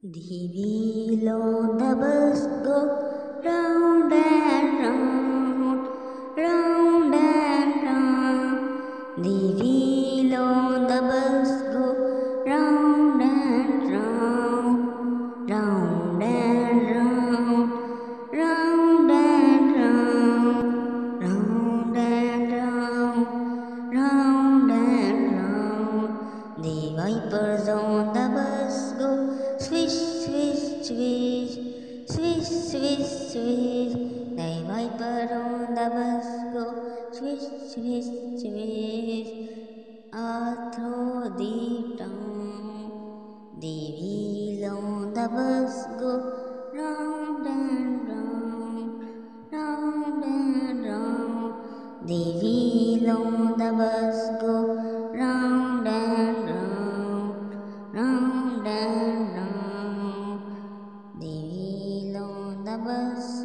The wheel on the bus go round and round, round and round. The wheel on the bus go round and round, round and round, round and round, round and round, round and round. The wipers on the bus go swish, swish, swish, swish, swish, swish. The wiper on the bus go swish, swish, swish, all through the town. The wheel on the bus go round and round, round and round. The wheel on the bus go round and round, round and round. The wheel on the bus